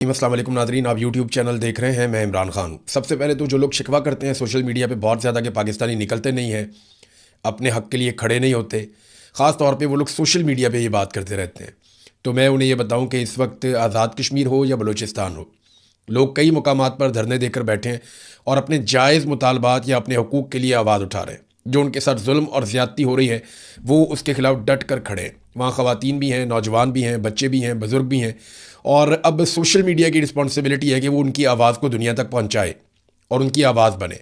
अस्सलाम वालेकुम नाज़रीन, आप यूट्यूब चैनल देख रहे हैं। मैं इमरान खान। सबसे पहले तो जो लोग शिकवा करते हैं सोशल मीडिया पे बहुत ज़्यादा कि पाकिस्तानी निकलते नहीं हैं, अपने हक़ के लिए खड़े नहीं होते, ख़ास तौर पे वो लोग सोशल मीडिया पे ये बात करते रहते हैं। तो मैं उन्हें ये बताऊं कि इस वक्त आज़ाद कश्मीर हो या बलूचिस्तान हो, लोग कई मुकामात पर धरने देकर बैठे हैं और अपने जायज़ मुतालबात या अपने हकूक़ के लिए आवाज़ उठा रहे हैं। जो उनके साथ जुल्म और ज़्यादती हो रही है वो उसके ख़िलाफ़ डट कर खड़े हैं। वहाँ ख़वातीन भी हैं, नौजवान भी हैं, बच्चे भी हैं, बुज़ुर्ग भी हैं। और अब सोशल मीडिया की रिस्पॉन्सिबिलिटी है कि वो उनकी आवाज़ को दुनिया तक पहुँचाए और उनकी आवाज़ बने।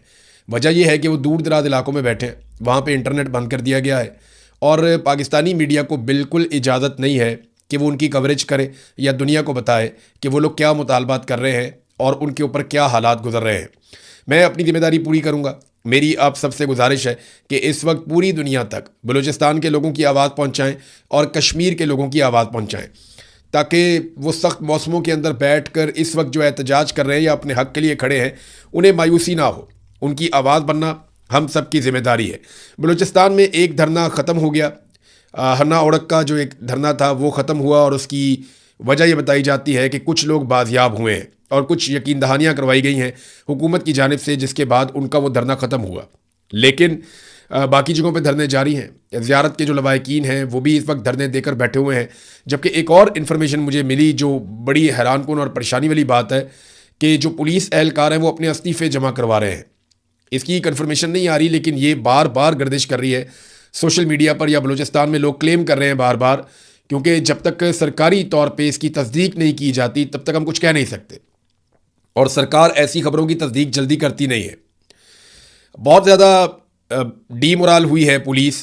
वजह यह है कि वो दूर दराज इलाकों में बैठे हैं, वहाँ पे इंटरनेट बंद कर दिया गया है और पाकिस्तानी मीडिया को बिल्कुल इजाज़त नहीं है कि वो उनकी कवरेज करे या दुनिया को बताए कि वो लोग क्या मुतालबात कर रहे हैं और उनके ऊपर क्या हालात गुजर रहे हैं। मैं अपनी ज़िम्मेदारी पूरी करूँगा। मेरी आप सबसे गुजारिश है कि इस वक्त पूरी दुनिया तक बलूचिस्तान के लोगों की आवाज़ पहुँचाएँ और कश्मीर के लोगों की आवाज़ पहुँचाएँ, ताकि वो सख्त मौसमों के अंदर बैठ कर इस वक्त जो एहतजाज कर रहे हैं या अपने हक़ के लिए खड़े हैं, उन्हें मायूसी ना हो। उनकी आवाज़ बनना हम सब की ज़िम्मेदारी है। बलूचिस्तान में एक धरना ख़त्म हो गया। हन्ना ओढ़क का जो एक धरना था वो ख़त्म हुआ और उसकी वजह ये बताई जाती है कि कुछ लोग बाजियाब हुए हैं और कुछ यकीन दहानियाँ करवाई गई हैं हुकूमत की जानिब से, जिसके बाद उनका वो धरना ख़त्म हुआ। लेकिन बाकी जगहों पे धरने जारी हैं। ज़ियारत के जो लवाहिकीन हैं वो भी इस वक्त धरने देकर बैठे हुए हैं। जबकि एक और इन्फॉर्मेशन मुझे मिली जो बड़ी हैरानकुन और परेशानी वाली बात है कि जो पुलिस एहलकार हैं वो अपने इस्तीफ़े जमा करवा रहे हैं। इसकी कन्फर्मेशन नहीं आ रही, लेकिन ये बार बार गर्दिश कर रही है सोशल मीडिया पर या बलूचिस्तान में लोग क्लेम कर रहे हैं बार बार, क्योंकि जब तक सरकारी तौर पर इसकी तस्दीक नहीं की जाती तब तक हम कुछ कह नहीं सकते और सरकार ऐसी खबरों की तस्दीक जल्दी करती नहीं है। बहुत ज़्यादा डीमोरल हुई है पुलिस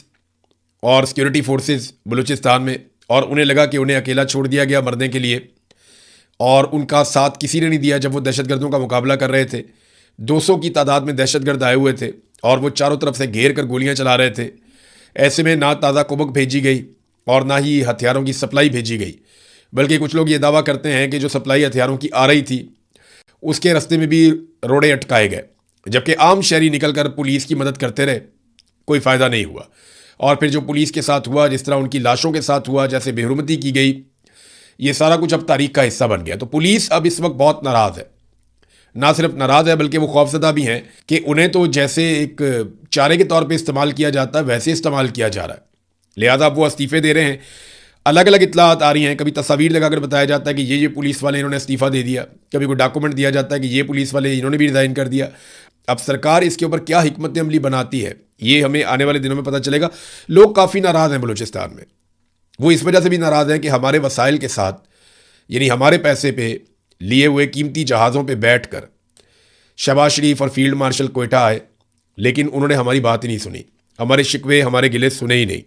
और सिक्योरिटी फोर्सेस बलूचिस्तान में, और उन्हें लगा कि उन्हें अकेला छोड़ दिया गया मरने के लिए और उनका साथ किसी ने नहीं दिया जब वो दहशतगर्दों का मुकाबला कर रहे थे। 200 की तादाद में दहशतगर्द आए हुए थे और वो चारों तरफ से घेर कर गोलियां चला रहे थे। ऐसे में ना ताज़ा कुबक भेजी गई और ना ही हथियारों की सप्लाई भेजी गई, बल्कि कुछ लोग ये दावा करते हैं कि जो सप्लाई हथियारों की आ रही थी उसके रास्ते में भी रोड़े अटकाए गए, जबकि आम शहरी निकल कर पुलिस की मदद करते रहे, कोई फ़ायदा नहीं हुआ। और फिर जो पुलिस के साथ हुआ, जिस तरह उनकी लाशों के साथ हुआ, जैसे बेहुरमती की गई, ये सारा कुछ अब तारीख का हिस्सा बन गया। तो पुलिस अब इस वक्त बहुत नाराज़ है। ना सिर्फ नाराज़ है बल्कि वो खौफजदा भी हैं कि उन्हें तो जैसे एक चारे के तौर पे इस्तेमाल किया जाता है वैसे इस्तेमाल किया जा रहा है। लिहाजा अब वो इस्तीफ़े दे रहे हैं। अलग अलग इत्तलात आ रही हैं। कभी तस्वीर लगाकर बताया जाता है कि ये पुलिस वाले इन्होंने इस्तीफ़ा दे दिया, कभी कोई डॉक्यूमेंट दिया जाता है कि ये पुलिस वाले इन्होंने भी रिज़ाइन कर दिया। अब सरकार इसके ऊपर क्या हिकमत अमली बनाती है ये हमें आने वाले दिनों में पता चलेगा। लोग काफ़ी नाराज़ हैं बलूचिस्तान में। वो इस वजह से भी नाराज़ हैं कि हमारे वसाइल के साथ, यानी हमारे पैसे पे लिए हुए कीमती जहाज़ों पे बैठ कर शहबाज शरीफ और फील्ड मार्शल कोयटा आए, लेकिन उन्होंने हमारी बात ही नहीं सुनी, हमारे शिकवे हमारे गिले सुने ही नहीं।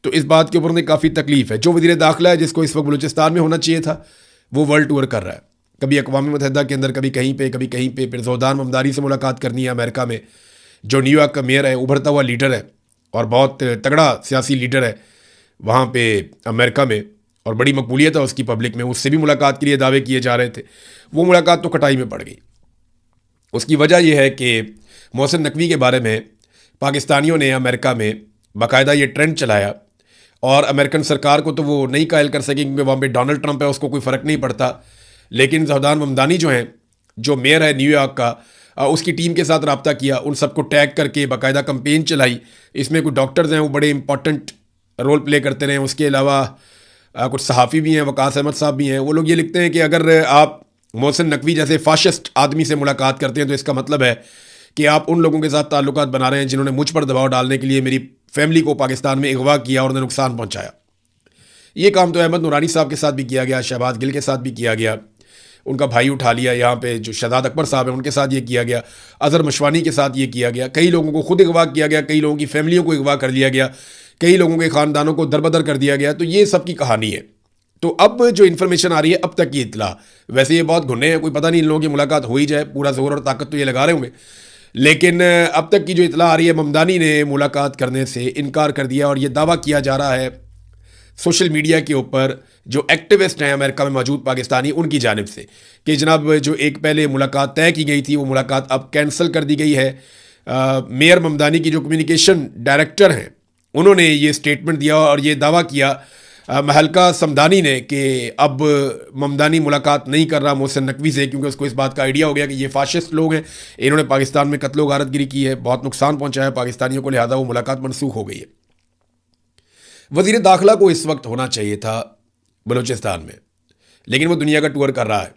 तो इस बात के ऊपर उन्हें काफ़ी तकलीफ है। जो वज़ीर दाखिला है, जिसको इस वक्त बलूचिस्तान में होना चाहिए था, वो वर्ल्ड टूर कर रहा है। कभी अक़वाम मुत्तहिदा के अंदर, कभी कहीं पे, कभी कहीं पे। फिर ज़ोदान ममदारी से मुलाकात करनी है अमेरिका में, जो न्यूयॉर्क का मेयर है, उभरता हुआ लीडर है और बहुत तगड़ा सियासी लीडर है वहाँ पे अमेरिका में, और बड़ी मकबूलियत है उसकी पब्लिक में। उससे भी मुलाकात के लिए दावे किए जा रहे थे। वो मुलाकात तो कटाई में पड़ गई। उसकी वजह यह है कि मोहसिन नकवी के बारे में पाकिस्तानियों ने अमेरिका में बाकायदा ये ट्रेंड चलाया, और अमेरिकन सरकार को तो वो नहीं कायल कर सके क्योंकि वहाँ पे डोनाल्ड ट्रंप है, उसको कोई फ़र्क नहीं पड़ता। लेकिन ज़ोदान ममदानी जो हैं, जो मेयर है न्यूयॉर्क का, उसकी टीम के साथ रब्ता किया, उन सबको टैग करके बाकायदा कंपेन चलाई। इसमें कुछ डॉक्टर्स हैं, वो बड़े इंपॉर्टेंट रोल प्ले करते रहे। उसके अलावा कुछ सहाफ़ी भी हैं, वकास अहमद साहब भी हैं। वो लोग ये लिखते हैं कि अगर आप मोहसिन नकवी जैसे फाशिस्ट आदमी से मुलाकात करते हैं तो इसका मतलब है कि आप उन लोगों के साथ ताल्लुकात बना रहे हैं जिन्होंने मुझ पर दबाव डालने के लिए मेरी फैमिली को पाकिस्तान में अगवा किया और उन्हें नुकसान पहुंचाया। ये काम तो अहमद नूरानी साहब के साथ भी किया गया, शहबाज गिल के साथ भी किया गया, उनका भाई उठा लिया। यहाँ पे जो शहजाद अकबर साहब हैं उनके साथ ये किया गया, अजहर मशवानी के साथ ये किया गया। कई लोगों को खुद अगवा किया गया, कई लोगों की फैमिलियों को अगवा कर लिया गया, कई लोगों के ख़ानदानों को दरबदर कर दिया गया। तो ये सब की कहानी है। तो अब जो इन्फॉर्मेशन आ रही है, अब तक की इतला, वैसे ये बहुत घुन्ने हैं, कोई पता नहीं इन लोगों की मुलाकात हो ही जाए, पूरा जोर और ताकत तो ये लगा रहे होंगे। लेकिन अब तक की जो इतला आ रही है, ममदानी ने मुलाकात करने से इनकार कर दिया और ये दावा किया जा रहा है सोशल मीडिया के ऊपर जो एक्टिविस्ट हैं अमेरिका में मौजूद पाकिस्तानी, उनकी जानिब से, कि जनाब जो एक पहले मुलाकात तय की गई थी वो मुलाकात अब कैंसिल कर दी गई है। मेयर ममदानी की जो कम्युनिकेशन डायरेक्टर हैं उन्होंने ये स्टेटमेंट दिया और ये दावा किया महलका समदानी ने कि अब ममदानी मुलाकात नहीं कर रहा मोहसिन नकवी से, क्योंकि उसको इस बात का आइडिया हो गया कि ये फाशिस्ट लोग हैं, इन्होंने पाकिस्तान में कत्लो गारतगिरी की है, बहुत नुकसान पहुंचाया है पाकिस्तानियों को, लिहाजा वो मुलाकात मनसूख हो गई है। वज़ीर दाखिला को इस वक्त होना चाहिए था बलूचिस्तान में, लेकिन वो दुनिया का टूर कर रहा है,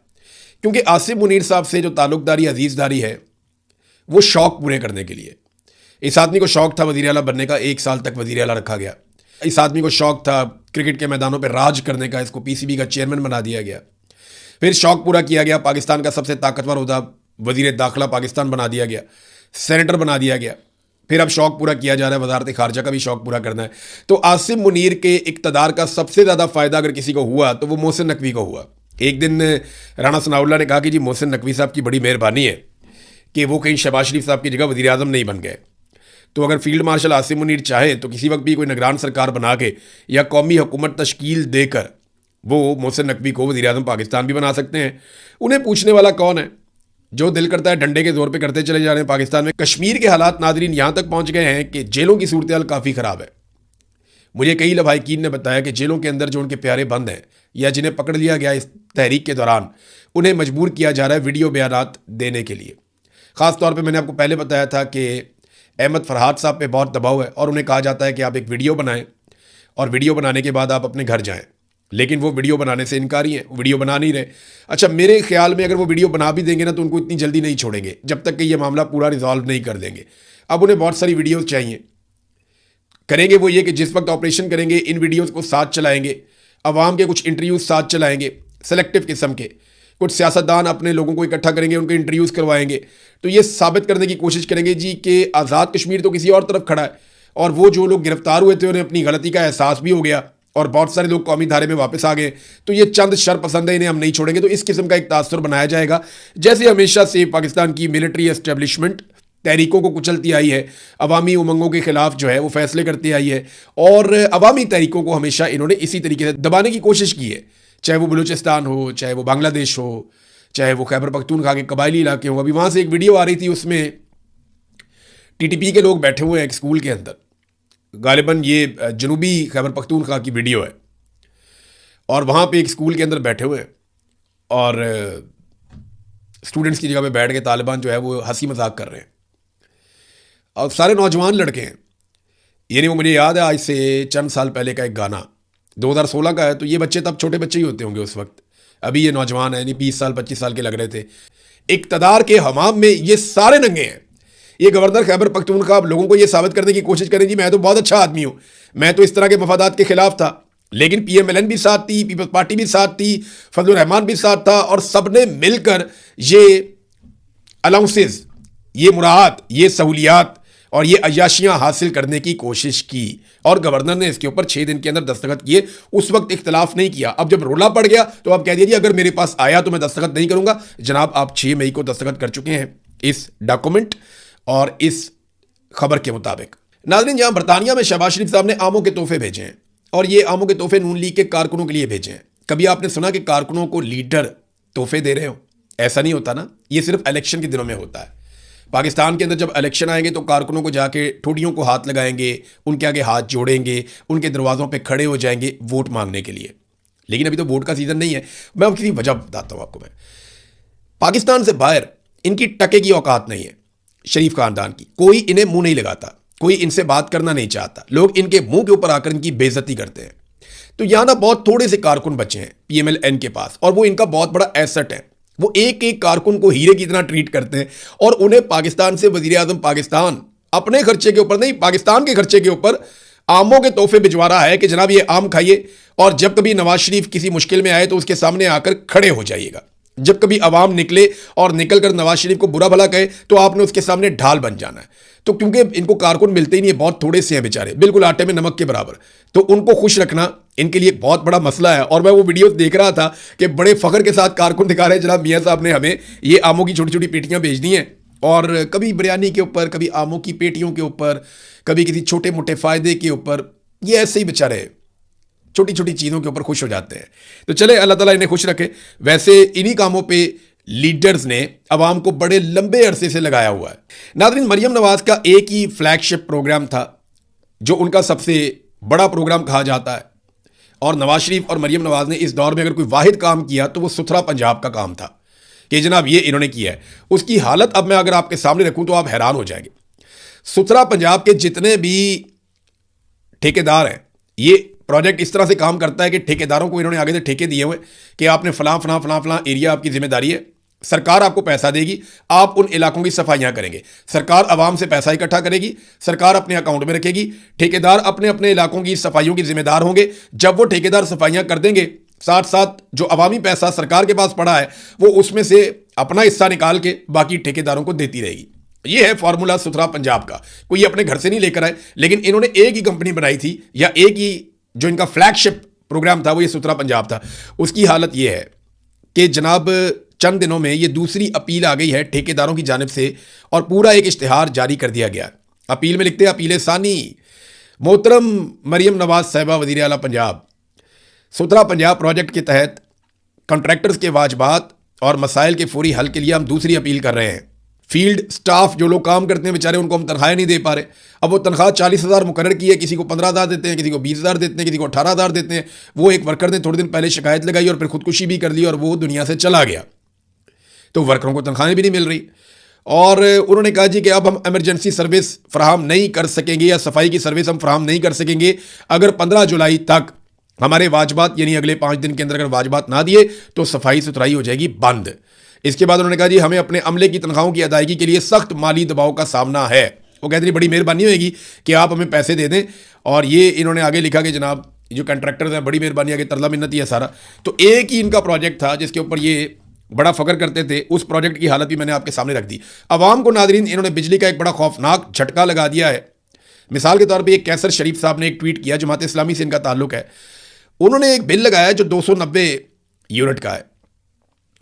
क्योंकि आसिम मुनीर साहब से जो ताल्लुकदारी अजीज़दारी है वो शौक़ पूरे करने के लिए। इस आदमी को शौक़ था वज़ीर आला बनने का, 1 साल तक वज़ीर आला रखा गया। इस आदमी को शौक़ था क्रिकेट के मैदानों पर राज करने का, इसको पीसीबी का चेयरमैन बना दिया गया। फिर शौक़ पूरा किया गया, पाकिस्तान का सबसे ताकतवर ओहदा वज़ीर दाखिला पाकिस्तान बना दिया गया, सेनेटर बना दिया गया। फिर अब शौक़ पूरा किया जा रहा है, वज़ारत ख़ारजा का भी शौक़ पूरा करना है। तो आसिम मुनीर के इक़्तिदार का सबसे ज़्यादा फ़ायदा अगर किसी को हुआ तो वो मोहसिन नकवी को हुआ। एक दिन राणा सनाउल्लाह ने कहा कि जी मोहसिन नकवी साहब की बड़ी मेहरबानी है कि वो कहीं शहबाज शरीफ साहब की जगह वज़ीर आज़म नहीं बन गए। तो अगर फील्ड मार्शल आसिम मुनीर चाहे तो किसी वक्त भी कोई निगरान सरकार बना के या कौमी हुकूमत तश्कील देकर वो मोहसिन नकवी को वज़ीर आज़म पाकिस्तान भी बना सकते हैं। उन्हें पूछने वाला कौन है? जो दिल करता है डंडे के जोर पे करते चले जा रहे हैं। पाकिस्तान में कश्मीर के हालात नादरीन यहाँ तक पहुँच गए हैं कि जेलों की सूरत हाल काफ़ी ख़राब है। मुझे कई लवाहिकीन ने बताया कि जेलों के अंदर जो उनके प्यारे बंद हैं या जिन्हें पकड़ लिया गया इस तहरीक के दौरान, उन्हें मजबूर किया जा रहा है वीडियो बयानात देने के लिए। ख़ास तौर पे मैंने आपको पहले बताया था कि अहमद फरहाद साहब पे बहुत दबाव है और उन्हें कहा जाता है कि आप एक वीडियो बनाएं और वीडियो बनाने के बाद आप अपने घर जाएं, लेकिन वो वीडियो बनाने से इनकारी हैं, वीडियो बना नहीं रहे। अच्छा, मेरे ख्याल में अगर वो वीडियो बना भी देंगे ना तो उनको इतनी जल्दी नहीं छोड़ेंगे जब तक कि ये मामला पूरा रिजॉल्व नहीं कर देंगे। अब उन्हें बहुत सारी वीडियोज़ चाहिए। करेंगे वो ये कि जिस वक्त ऑपरेशन करेंगे इन वीडियोज़ को साथ चलाएंगे, अवाम के कुछ इंटरव्यूज़ साथ चलाएंगे सेलेक्टिव किस्म के, कुछ सियासतदान अपने लोगों को इकट्ठा करेंगे, उनके इंटरव्यूज़ करवाएंगे, तो ये साबित करने की कोशिश करेंगे जी कि आज़ाद कश्मीर तो किसी और तरफ खड़ा है और वो जो लोग गिरफ्तार हुए थे उन्हें अपनी गलती का एहसास भी हो गया और बहुत सारे लोग कौमी धारे में वापस आ गए, तो ये चंद शर पसंद है, इन्हें हम नहीं छोड़ेंगे। तो इस किस्म का एक तासुर बनाया जाएगा। जैसे हमेशा से पाकिस्तान की मिलिट्री एस्टेब्लिशमेंट तहरीकों को कुचलती आई है, अवामी उमंगों के खिलाफ जो है वो फैसले करती आई है और अवामी तहरीकों को हमेशा इन्होंने इसी तरीके से दबाने की कोशिश की है, चाहे वो बलूचिस्तान हो, चाहे वो बांग्लादेश हो, चाहे वो खैबर पख्तूनख्वा के कबायली इलाके हों। अभी वहाँ से एक वीडियो आ रही थी, उसमें टीटीपी के लोग बैठे हुए हैं एक स्कूल के अंदर, गालिबन ये जनूबी खैबर पख्तूनख्वा की वीडियो है, और वहाँ पे एक स्कूल के अंदर बैठे हुए हैं और स्टूडेंट्स की जगह पे बैठ के तालिबान जो है वो हंसी मजाक कर रहे हैं और सारे नौजवान लड़के हैं। यानी वो मुझे याद है आज से चंद साल पहले का एक गाना 2016 का है, तो ये बच्चे तब छोटे बच्चे ही होते होंगे उस वक्त, अभी ये नौजवान है, यानी 20 साल 25 साल के लग रहे थे। इक़्तिदार के हमाम में ये सारे नंगे हैं। ये गवर्नर खैबर पख्तूनख्वा लोगों को ये साबित करने की कोशिश करें जी मैं तो बहुत अच्छा आदमी हूँ, मैं तो इस तरह के मफादात के खिलाफ था, लेकिन PMLN भी साथ थी, पीपल्स पार्टी भी साथ थी, फजलुर रहमान भी साथ था और सबने मिलकर ये अलाउंसेस, ये मुराद, ये सहूलियात और ये अय्याशियाँ हासिल करने की कोशिश की और गवर्नर ने इसके ऊपर 6 दिन के अंदर दस्तखत किए। उस वक्त इख्तलाफ नहीं किया। अब जब रोला पड़ गया तो आप कह दीजिए अगर मेरे पास आया तो मैं दस्तखत नहीं करूँगा। जनाब, आप 6 मई को दस्तखत कर चुके हैं इस डॉक्यूमेंट और इस खबर के मुताबिक। नाज़रीन, यहाँ बरतानिया में शहबाज शरीफ साहब ने आमों के तोहफे भेजे हैं और ये आमों के तोहफे नून लीग के कारकुनों के लिए भेजे हैं। कभी आपने सुना कि कारकुनों को लीडर तोहफे दे रहे हो? ऐसा नहीं होता ना, ये सिर्फ इलेक्शन के दिनों में होता है। पाकिस्तान के अंदर जब इलेक्शन आएंगे तो कारकुनों को जाके ठोडियों को हाथ लगाएंगे, उनके आगे हाथ जोड़ेंगे, उनके दरवाज़ों पे खड़े हो जाएंगे वोट मांगने के लिए। लेकिन अभी तो वोट का सीज़न नहीं है। मैं किसी वजह बताता हूँ आपको। मैं पाकिस्तान से बाहर इनकी टके की औकात नहीं है। शरीफ खानदान की कोई इन्हें मुंह नहीं लगाता, कोई इनसे बात करना नहीं चाहता, लोग इनके मुंह के ऊपर आकर इनकी बेइज्जती करते हैं। तो यहाँ ना बहुत थोड़े से कारकुन बचे हैं PMLN के पास और वो इनका बहुत बड़ा एसेट है। वो एक एक कारकुन को हीरे की तरह ट्रीट करते हैं और उन्हें पाकिस्तान से वजीर आजम पाकिस्तान अपने खर्चे के ऊपर नहीं, पाकिस्तान के खर्चे के ऊपर आमों के तोहफे भिजवा रहा है कि जनाब ये आम खाइए और जब कभी नवाज शरीफ किसी मुश्किल में आए तो उसके सामने आकर खड़े हो जाइएगा। जब कभी अवाम निकले और निकल कर नवाज शरीफ को बुरा भला कहे तो आपने उसके सामने ढाल बन जाना है। तो क्योंकि इनको कारकुन मिलते ही नहीं है, बहुत थोड़े से हैं बेचारे, बिल्कुल आटे में नमक के बराबर, तो उनको खुश रखना इनके लिए बहुत बड़ा मसला है। और मैं वो वीडियो देख रहा था कि बड़े फख्र के साथ कारकुन दिखा रहे हैं जनाब मियाँ साहब ने हमें ये आमों की छोटी छोटी पेटियाँ भेज दी हैं और कभी बिरयानी के ऊपर, कभी आमों की पेटियों के ऊपर, कभी किसी छोटे मोटे फ़ायदे के ऊपर, ये ऐसे ही बेचारे छोटी छोटी चीज़ों के ऊपर खुश हो जाते हैं। तो चले, अल्लाह ताला इन्हें खुश रखे। वैसे इन्हीं कामों पे लीडर्स ने अवाम को बड़े लंबे अरसे से लगाया हुआ है। नाज़रीन, मरियम नवाज़ का एक ही फ्लैगशिप प्रोग्राम था जो उनका सबसे बड़ा प्रोग्राम कहा जाता है। और नवाज शरीफ और मरीम नवाज ने इस दौर में अगर कोई वाहिद काम किया तो वो सुथरा पंजाब का काम था कि जनाब ये इन्होंने किया है। उसकी हालत अब मैं अगर आपके सामने रखूं तो आप हैरान हो जाएंगे। सुथरा पंजाब के जितने भी ठेकेदार हैं, ये प्रोजेक्ट इस तरह से काम करता है कि ठेकेदारों को इन्होंने आगे से ठेके दिए हुए कि आपने फलां फलां फलां फलां एरिया आपकी जिम्मेदारी है, सरकार आपको पैसा देगी, आप उन इलाकों की सफाइयां करेंगे, सरकार आवाम से पैसा इकट्ठा करेगी, सरकार अपने अकाउंट में रखेगी, ठेकेदार अपने अपने इलाकों की सफाइयों की जिम्मेदार होंगे। जब वो ठेकेदार सफाइयां कर देंगे, साथ साथ जो अवामी पैसा सरकार के पास पड़ा है वो उसमें से अपना हिस्सा निकाल के बाकी ठेकेदारों को देती रहेगी। ये है फॉर्मूला सुथरा पंजाब का। कोई अपने घर से नहीं लेकर आए, लेकिन इन्होंने एक ही कंपनी बनाई थी, या एक ही जो इनका फ्लैगशिप प्रोग्राम था वो ये सुथरा पंजाब था। उसकी हालत ये है कि जनाब चंद दिनों में ये दूसरी अपील आ गई है ठेकेदारों की जानिब से, और पूरा एक इश्तिहार जारी कर दिया गया। अपील में लिखते हैं, अपील सानी मोहतरम मरीम नवाज साहिबा वज़ीर आला पंजाब, सुथरा पंजाब प्रोजेक्ट के तहत कॉन्ट्रैक्टर्स के वाजबात और मसाइल के फौरी हल के लिए हम दूसरी अपील कर रहे हैं। फील्ड स्टाफ जो लोग काम करते हैं बेचारे, उनको हम तनख्वाहें नहीं दे पा रहे। अब वो तनख्वाह 40,000 मुकर्रर की है, किसी को 15,000 देते हैं, किसी को 20,000 देते हैं, किसी को 18,000 देते हैं। वो एक वर्कर ने थोड़े दिन पहले शिकायत लगाई और फिर खुदकुशी भी कर ली और वो दुनिया से चला गया, तो वर्करों को तनख्वाहें भी नहीं मिल रही। और उन्होंने कहा जी कि अब हम इमरजेंसी सर्विस फराहम नहीं कर सकेंगे, या सफाई की सर्विस हम फराहम नहीं कर सकेंगे अगर 15 जुलाई तक हमारे वाजबात, यानी अगले 5 दिन के अंदर अगर वाजबात ना दिए तो सफाई सुथराई हो जाएगी बंद। इसके बाद उन्होंने कहा जी हमें अपने अमले की तनख्वाहों की अदायगी के लिए सख्त माली दबाव का सामना है। वो कहते हैं बड़ी मेहरबानी होगी कि आप हमें पैसे दे दें। और ये इन्होंने आगे लिखा कि जनाब जो कॉन्ट्रैक्टर्स हैं, बड़ी मेहरबानी है कि तरला मिन्नत ही है सारा। तो एक ही इनका प्रोजेक्ट था जिसके ऊपर ये बड़ा फख्र करते थे, उस प्रोजेक्ट की हालत भी मैंने आपके सामने रख दी। अवाम को नादरीन इन्होंने बिजली का एक बड़ा खौफनाक झटका लगा दिया है। मिसाल के तौर पर एक कैसर शरीफ साहब ने एक ट्वीट किया, जमात इस्लामी से इनका ताल्लुक है। उन्होंने एक बिल लगाया जो 290 यूनिट का है।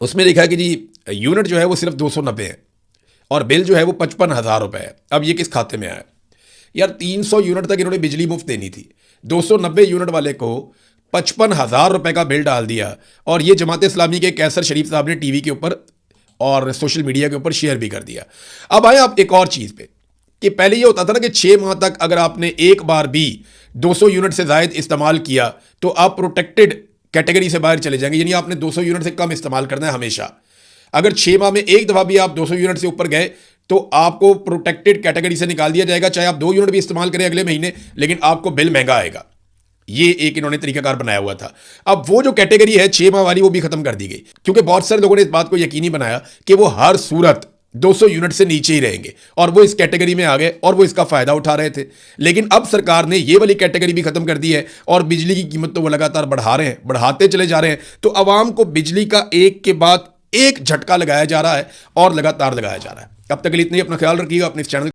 उसमें लिखा है कि जी यूनिट जो है वो सिर्फ 290 है और बिल जो है वो 55,000 रुपये है। अब ये किस खाते में आया यार? 300 यूनिट तक इन्होंने बिजली मुफ्त देनी थी, 290 यूनिट वाले को 55,000 रुपये का बिल डाल दिया। और ये जमात इस्लामी के कैसर शरीफ साहब ने टीवी के ऊपर और सोशल मीडिया के ऊपर शेयर भी कर दिया। अब आए आप एक और चीज़ पे कि पहले ये होता था ना कि 6 माह तक अगर आपने एक बार भी 200 यूनिट से ज़ायद इस्तेमाल किया तो आप प्रोटेक्टेड कैटेगरी से बाहर चले जाएंगे, यानी आपने 200 यूनिट से कम इस्तेमाल करना है हमेशा। अगर 6 माह में एक दफ़ा भी आप 200 यूनिट से ऊपर गए तो आपको प्रोटेक्टेड कैटेगरी से निकाल दिया जाएगा, चाहे आप 2 यूनिट भी इस्तेमाल करें अगले महीने, लेकिन आपको बिल महंगा आएगा। ये एक इन्होंने तरीकाकार बनाया हुआ था। अब वो जो कैटेगरी है 6 माह वाली, वो भी खत्म कर दी गई, क्योंकि बहुत सारे लोगों ने इस बात को यकीनी बनाया कि वो हर सूरत 200 यूनिट से नीचे ही रहेंगे और वो इस कैटेगरी में आ गए और वो इसका फायदा उठा रहे थे। लेकिन अब सरकार ने ये वाली कैटेगरी भी खत्म कर दी है और बिजली की कीमत तो वो लगातार बढ़ा रहे हैं, बढ़ाते चले जा रहे हैं। तो आवाम को बिजली का एक के बाद एक झटका लगाया जा रहा है और लगातार लगाया जा रहा है। अब तक के लिए इतना ही। अपना ख्याल रखिएगा, अपने इस चैनल